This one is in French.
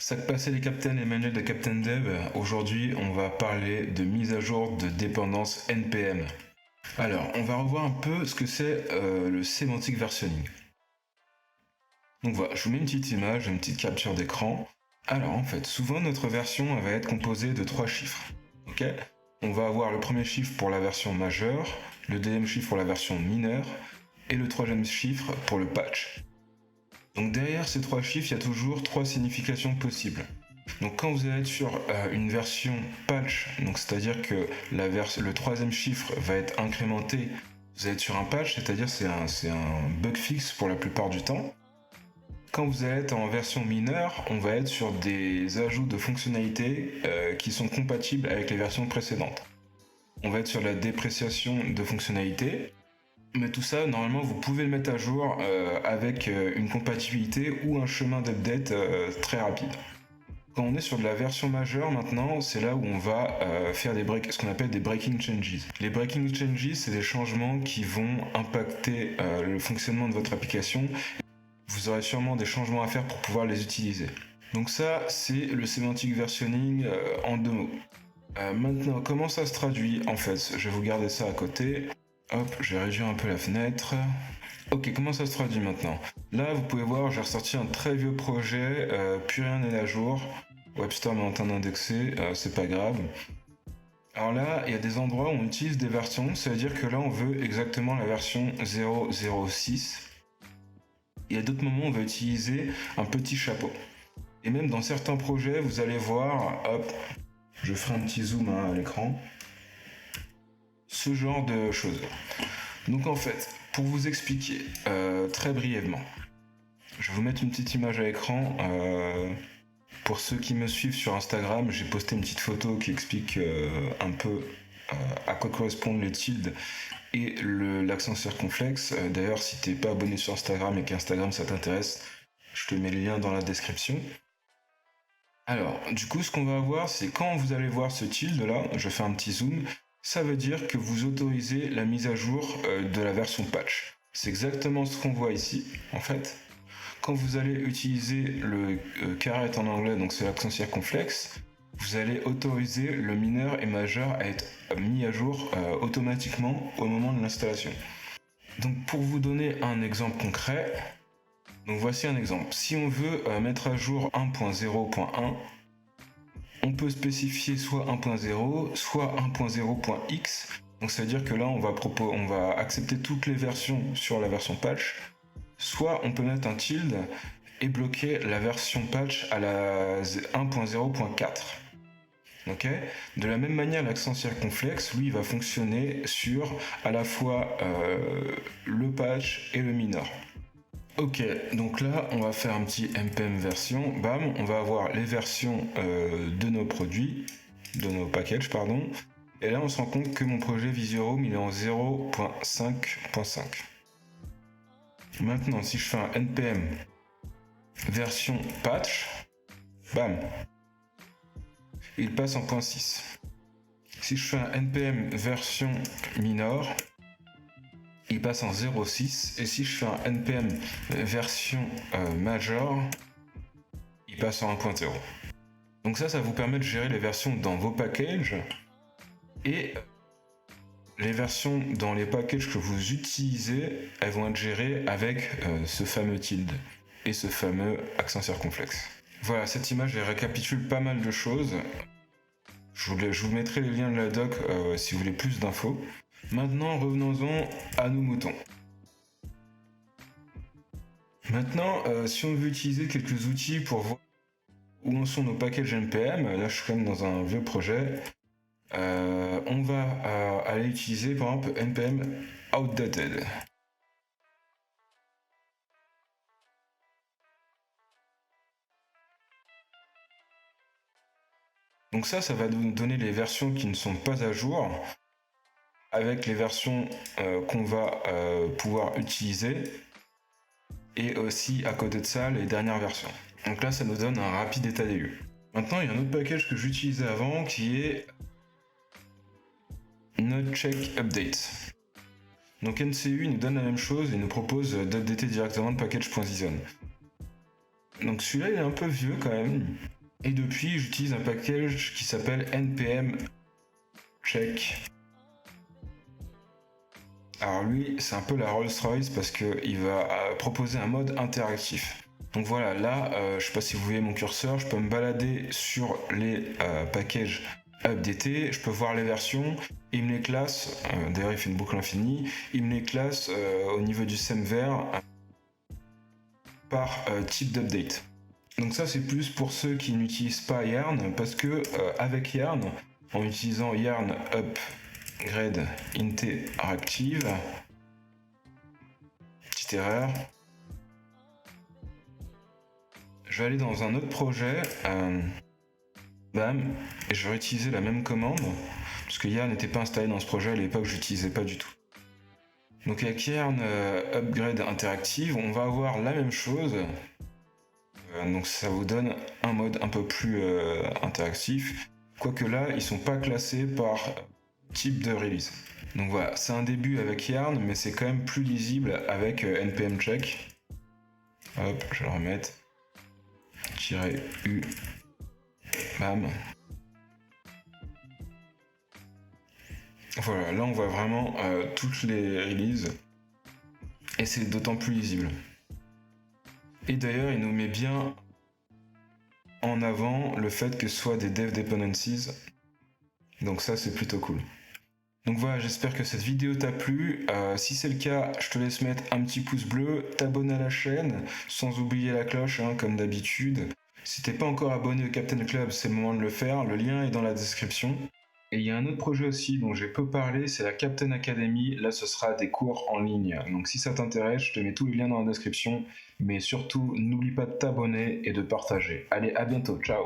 Sac passé les Captain Emmanuel de Captain Dev. Aujourd'hui, on va parler de mise à jour de dépendance NPM. Alors, on va revoir un peu ce que c'est le Semantic Versioning. Donc voilà, je vous mets une petite image, une petite capture d'écran. Alors en fait, souvent notre version va être composée de 3 chiffres. Ok, on va avoir le premier chiffre pour la version majeure, le deuxième chiffre pour la version mineure, et le troisième chiffre pour le patch. Donc derrière ces 3 chiffres, il y a toujours 3 significations possibles. Donc quand vous allez être sur une version patch, donc c'est-à-dire que le troisième chiffre va être incrémenté, vous allez être sur un patch, c'est-à-dire c'est un bug fixe pour la plupart du temps. Quand vous allez être en version mineure, on va être sur des ajouts de fonctionnalités qui sont compatibles avec les versions précédentes. On va être sur la dépréciation de fonctionnalités, mais tout ça, normalement, vous pouvez le mettre à jour avec une compatibilité ou un chemin d'update très rapide. Quand on est sur de la version majeure maintenant, c'est là où on va faire ce qu'on appelle des breaking changes. Les breaking changes, c'est des changements qui vont impacter le fonctionnement de votre application. Vous aurez sûrement des changements à faire pour pouvoir les utiliser. Donc ça, c'est le semantic versioning en 2 mots. Maintenant, comment ça se traduit en fait? Je vais vous garder ça à côté. Hop, je vais réduire un peu la fenêtre. Ok, comment ça se traduit maintenant? Là, vous pouvez voir, j'ai ressorti un très vieux projet, plus rien n'est à jour. Webster m'a en train d'indexer, c'est pas grave. Alors là, il y a des endroits où on utilise des versions, ça veut dire que là, on veut exactement la version 0.06. Il y a d'autres moments où on va utiliser un petit chapeau. Et même dans certains projets, vous allez voir, hop, je ferai un petit zoom à l'écran, ce genre de choses. Donc en fait, pour vous expliquer très brièvement, je vais vous mettre une petite image à l'écran. Pour ceux qui me suivent sur Instagram, j'ai posté une petite photo qui explique un peu à quoi correspondent les tildes et l'accent circonflexe. D'ailleurs, si t'es pas abonné sur Instagram et qu'Instagram ça t'intéresse, je te mets le lien dans la description. Alors, du coup, ce qu'on va avoir, c'est quand vous allez voir ce tilde là, je fais un petit zoom, ça veut dire que vous autorisez la mise à jour de la version patch. C'est exactement ce qu'on voit ici, en fait. Quand vous allez utiliser le caret en anglais, donc c'est l'accent circonflexe, vous allez autoriser le mineur et majeur à être mis à jour automatiquement au moment de l'installation. Donc pour vous donner un exemple concret, donc voici un exemple. Si on veut mettre à jour 1.0.1, on peut spécifier soit 1.0, soit 1.0.x. Donc ça veut dire que là on va accepter toutes les versions sur la version patch. Soit on peut mettre un tilde et bloquer la version patch à la 1.0.4. Ok. De la même manière, l'accent circonflexe, lui, va fonctionner sur à la fois le patch et le minor. Ok, donc là, on va faire un petit npm version. Bam, on va avoir les versions de nos produits, de nos packages, pardon. Et là, on se rend compte que mon projet Visual il est en 0.5.5. Maintenant, si je fais un npm version patch, bam, il passe en .6. Si je fais un npm version minor, il passe en 0.6. Et si je fais un npm version major, il passe en 1.0. Donc ça vous permet de gérer les versions dans vos packages et les versions dans les packages que vous utilisez, elles vont être gérées avec ce fameux tilde et ce fameux accent circonflexe. Voilà, cette image elle récapitule pas mal de choses. Je vous mettrai les liens de la doc si vous voulez plus d'infos. Maintenant, revenons-en à nos moutons. Maintenant, si on veut utiliser quelques outils pour voir où en sont nos packages npm, là je suis quand même dans un vieux projet, on va aller utiliser par exemple npm outdated. Donc ça va nous donner les versions qui ne sont pas à jour avec les versions qu'on va pouvoir utiliser et aussi à côté de ça les dernières versions. Donc là ça nous donne un rapide état des lieux. Maintenant il y a un autre package que j'utilisais avant qui est NodeCheck Update. Donc NCU nous donne la même chose et nous propose d'updater directement le package.json. Donc celui-là il est un peu vieux quand même. Et depuis j'utilise un package qui s'appelle npm check. Alors lui c'est un peu la Rolls-Royce parce qu'il va proposer un mode interactif. Donc voilà, là je sais pas si vous voyez mon curseur, je peux me balader sur les packages updatés, je peux voir les versions, il me les classe, d'ailleurs il fait une boucle infinie, il me les classe au niveau du semver par type d'update. Donc ça c'est plus pour ceux qui n'utilisent pas Yarn, parce que avec Yarn, en utilisant Yarn upgrade interactive, petite erreur, je vais aller dans un autre projet, bam, et je vais utiliser la même commande, parce que Yarn n'était pas installé dans ce projet à l'époque, je l'utilisais pas du tout. Donc avec Yarn upgrade interactive, on va avoir la même chose. Donc ça vous donne un mode un peu plus interactif, quoique là ils sont pas classés par type de release. Donc voilà, c'est un début avec Yarn, mais c'est quand même plus lisible avec npm check. Hop, je vais le remettre. -u, bam. Voilà, là on voit vraiment toutes les releases, et c'est d'autant plus lisible. Et d'ailleurs, il nous met bien en avant le fait que ce soit des dev dependencies. Donc ça, c'est plutôt cool. Donc voilà, j'espère que cette vidéo t'a plu. Si c'est le cas, je te laisse mettre un petit pouce bleu, t'abonner à la chaîne, sans oublier la cloche, hein, comme d'habitude. Si t'es pas encore abonné au Captain Club, c'est le moment de le faire. Le lien est dans la description. Et il y a un autre projet aussi dont j'ai peu parlé, c'est la Captain Academy. Là, ce sera des cours en ligne. Donc si ça t'intéresse, je te mets tous les liens dans la description. Mais surtout, n'oublie pas de t'abonner et de partager. Allez, à bientôt, ciao!